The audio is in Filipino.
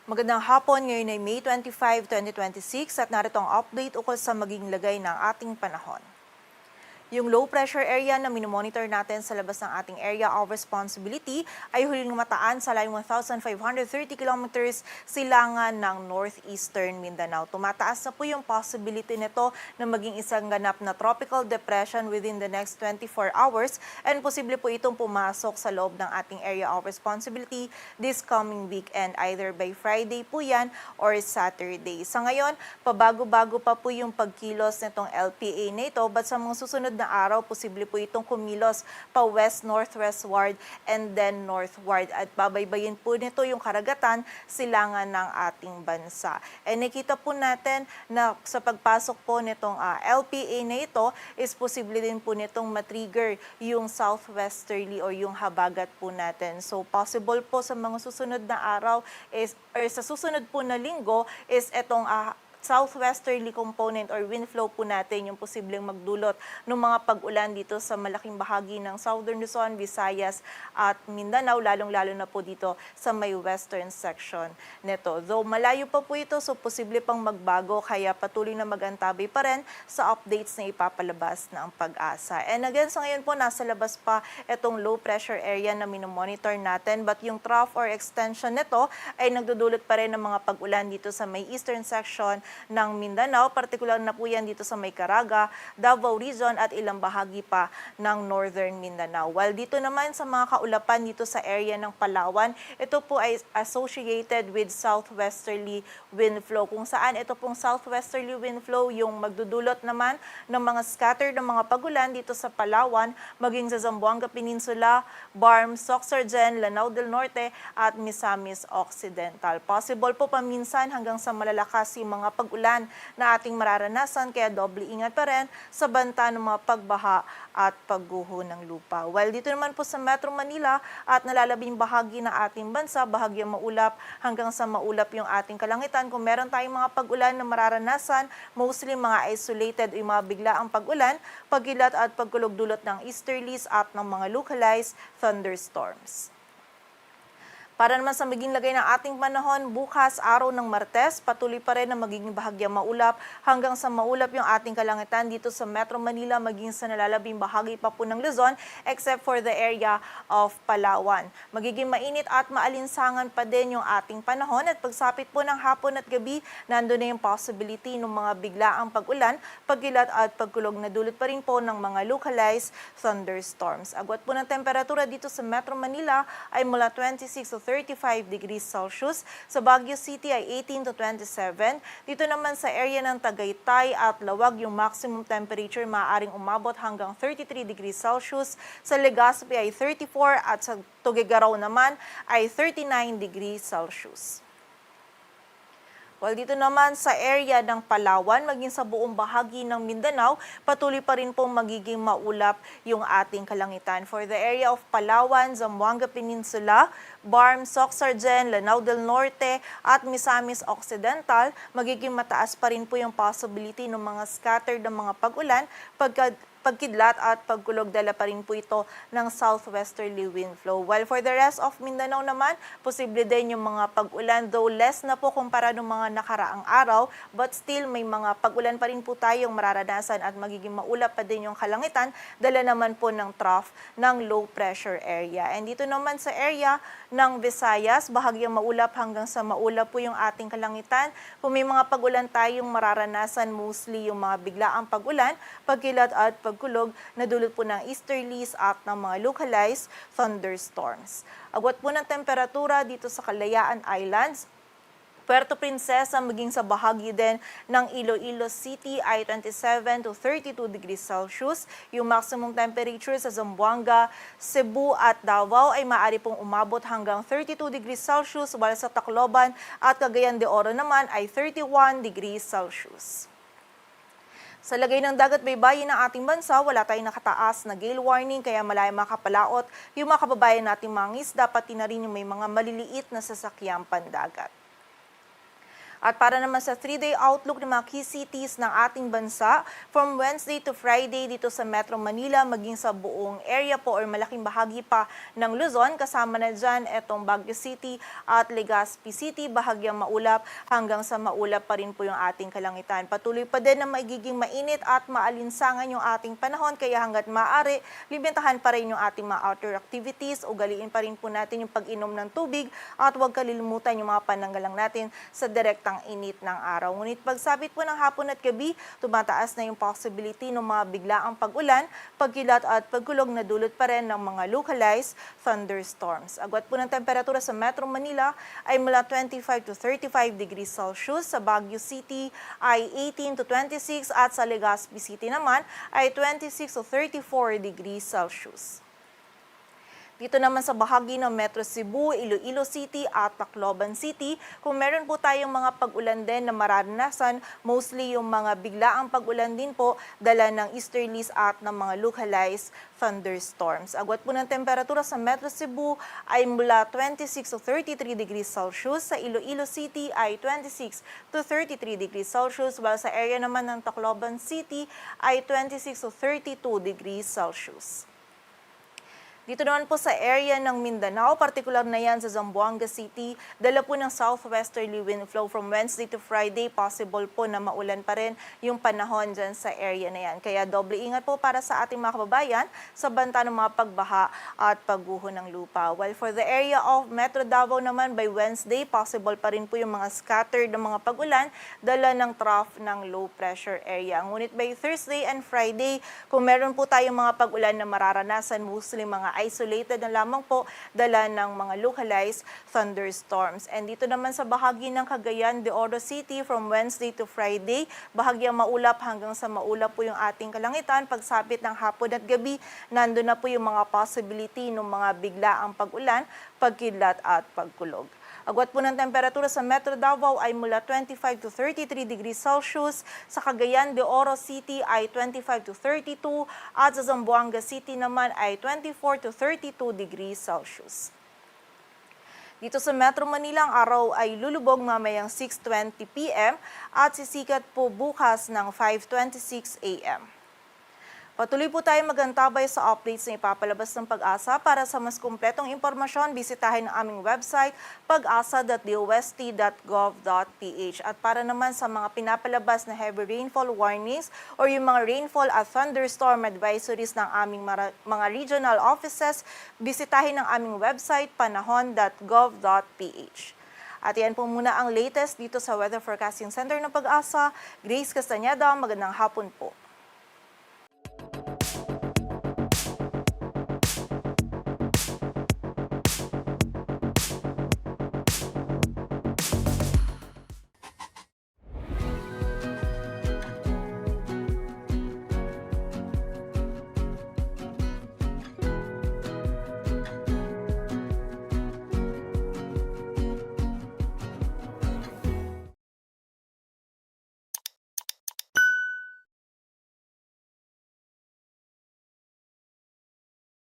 Magandang hapon, ngayon ay May 25, 2026 at narito ang update ukol sa maging lagay ng ating panahon. Yung low pressure area na minomonitor natin sa labas ng ating area of responsibility ay huling mataan sa layong 1,530 kilometers silangan ng northeastern Mindanao. Tumataas na po yung possibility nito na maging isang ganap na tropical depression within the next 24 hours and posible po itong pumasok sa loob ng ating area of responsibility this coming weekend, either by Friday po yan or Saturday. Sa ngayon, pabago-bago pa po yung pagkilos nitong LPA na ito, but sa mga susunod na araw, posible po itong kumilos pa west-northwestward and then northward. At babaybayin po nito yung karagatan, silangan ng ating bansa. And nakita po natin na sa pagpasok po nitong LPA na ito, is posible din po nitong matrigger yung southwesterly o yung habagat po natin. So possible po sa mga susunod na araw is, or sa susunod po na linggo is itong southwesterly component or wind flow po natin yung posibleng magdulot ng mga pag-ulan dito sa malaking bahagi ng Southern Luzon, Visayas at Mindanao, lalong-lalo na po dito sa may western section nito. Though malayo pa po ito, so posible pang magbago, kaya patuloy na magantabay pa rin sa updates na ipapalabas ng Pag-asa. And again, sa ngayon po, nasa labas pa itong low pressure area na minomonitor natin, but yung trough or extension nito ay nagdudulot pa rin ng mga pag-ulan dito sa may eastern section ng Mindanao, partikular na po yan dito sa may Caraga, Davao Region at ilang bahagi pa ng Northern Mindanao. While dito naman sa mga kaulapan dito sa area ng Palawan, ito po ay associated with southwesterly wind flow, kung saan ito pong southwesterly wind flow yung magdudulot naman ng mga scattered ng mga pagulan dito sa Palawan, maging sa Zamboanga Peninsula, Barm, Sorsogon, Lanao del Norte at Misamis Occidental. Possible po paminsan hanggang sa malalakas yung mga pag-ulan na ating mararanasan, kaya doble ingat pa rin sa banta ng mga pagbaha at pagguho ng lupa. While dito naman po sa Metro Manila at nalalabing bahagi ng ating bansa, bahagyang maulap hanggang sa maulap yung ating kalangitan. Kung meron tayong mga pag-ulan na mararanasan, mostly mga isolated o mga biglaang pag-ulan, pagkilat at pagkulog-dulot ng easterlies at ng mga localized thunderstorms. Para naman sa maging lagay ng ating panahon, bukas araw ng Martes, patuloy pa rin na magiging bahagyang maulap hanggang sa maulap yung ating kalangitan dito sa Metro Manila, maging sa nalalabing bahagi pa po ng Luzon, except for the area of Palawan. Magiging mainit at maalinsangan pa din yung ating panahon at pagsapit po ng hapon at gabi, nandun na yung possibility ng mga biglaang pag-ulan, pagkilat at pagkulog na dulot pa rin po ng mga localized thunderstorms. Agwat po ng temperatura dito sa Metro Manila ay mula 26 to 35 degrees Celsius. Sa Baguio City ay 18 to 27. Dito naman sa area ng Tagaytay at Lawag, yung maximum temperature maaaring umabot hanggang 33 degrees Celsius. Sa Legazpi ay 34 at sa Tuguegarao naman ay 39 degrees Celsius. While dito naman sa area ng Palawan, maging sa buong bahagi ng Mindanao, patuloy pa rin pong magiging maulap yung ating kalangitan. For the area of Palawan, Zamboanga Peninsula, Barm, Sorsogon, Lanao del Norte at Misamis Occidental, magiging mataas pa rin po yung possibility ng mga scattered ng mga pag-ulan, pagkidlat at pagkulog, dala pa rin po ito ng southwesterly wind flow. While for the rest of Mindanao naman, posible din yung mga pag-ulan, though less na po kumpara ng mga nakaraang araw, but still may mga pag-ulan pa rin po tayong mararanasan at magiging maulap pa din yung kalangitan, dala naman po ng trough ng low pressure area. And dito naman sa area ng Visayas, bahagyang maulap hanggang sa maulap po yung ating kalangitan. Kung may mga pag-ulan tayong mararanasan, mostly yung mga biglaang pag-ulan, pagkilat at pagkulog na dulot po ng easterlies at ng mga localized thunderstorms. Agwat po ng temperatura dito sa Kalayaan Islands, Puerto Princesa maging sa bahagi din ng Iloilo City ay 27 to 32 degrees Celsius. Yung maximum temperature sa Zamboanga, Cebu at Davao ay maaari pong umabot hanggang 32 degrees Celsius, while sa Tacloban at Cagayan de Oro naman ay 31 degrees Celsius. Sa lagay ng dagat baybayin ng ating bansa, wala tayong nakataas na gale warning, kaya malaya makapalaot yung mga kababayan nating mga isda, pati na rin yung may mga maliliit na sasakyang pandagat. At para naman sa 3-day outlook ng mga key cities ng ating bansa, from Wednesday to Friday dito sa Metro Manila, maging sa buong area po or malaking bahagi pa ng Luzon, kasama na dyan itong Baguio City at Legazpi City, bahagyang maulap hanggang sa maulap pa rin po yung ating kalangitan. Patuloy pa din na magiging mainit at maalinsangan yung ating panahon, kaya hanggat maaari, limitahan pa rin yung ating mga outdoor activities, ugaliin pa rin po natin yung pag-inom ng tubig at huwag kalilimutan yung mga pananggalang natin sa direktang init ng araw. Ngunit pagsapit po ng hapon at gabi, tumataas na yung possibility ng mga biglaang pag-ulan, pagkilat at pagkulog na dulot pa rin ng mga localized thunderstorms. Agwat po ng temperatura sa Metro Manila ay mula 25 to 35 degrees Celsius, sa Baguio City ay 18 to 26 at sa Legazpi City naman ay 26 to 34 degrees Celsius. Dito naman sa bahagi ng Metro Cebu, Iloilo City at Tacloban City, kung meron po tayong mga pag-ulan din na mararanasan, mostly yung mga biglaang pag-ulan din po, dala ng easterlies at ng mga localized thunderstorms. Agwat po ng temperatura sa Metro Cebu ay mula 26 to 33 degrees Celsius, sa Iloilo City ay 26 to 33 degrees Celsius, while sa area naman ng Tacloban City ay 26 to 32 degrees Celsius. Dito naman po sa area ng Mindanao, partikular na yan sa Zamboanga City, dala po ng southwesterly wind flow from Wednesday to Friday, possible po na maulan pa rin yung panahon dyan sa area na yan. Kaya doble ingat po para sa ating mga kababayan sa banta ng mga pagbaha at pagguho ng lupa. While for the area of Metro Davao naman, by Wednesday, possible pa rin po yung mga scattered na mga pag-ulan, dala ng trough ng low pressure area. Ngunit by Thursday and Friday, kung meron po tayong mga pag-ulan na mararanasan, mostly mga isolated na lamang po, dala ng mga localized thunderstorms. And dito naman sa bahagi ng Cagayan de Oro City, from Wednesday to Friday, bahagyang maulap hanggang sa maulap po yung ating kalangitan. Pagsapit ng hapon at gabi, nandun na po yung mga possibility ng mga biglaang pag-ulan, pagkidlat at pagkulog. Agwat po ng temperatura sa Metro Davao ay mula 25 to 33 degrees Celsius, sa Cagayan de Oro City ay 25 to 32, at sa Zamboanga City naman ay 24 to 32 degrees Celsius. Dito sa Metro Manila, ang araw ay lulubog mamayang 6:20 p.m. at sisikat po bukas ng 5:26 a.m. Patuloy po tayo magantabay sa updates na ipapalabas ng Pag-asa. Para sa mas kumpletong impormasyon, bisitahin ang aming website pag-asa.dost.gov.ph. At para naman sa mga pinapalabas na heavy rainfall warnings or yung mga rainfall at thunderstorm advisories ng aming mga regional offices, bisitahin ang aming website panahon.gov.ph. At yan po muna ang latest dito sa Weather Forecasting Center ng Pag-asa. Grace Castañeda, magandang hapon po.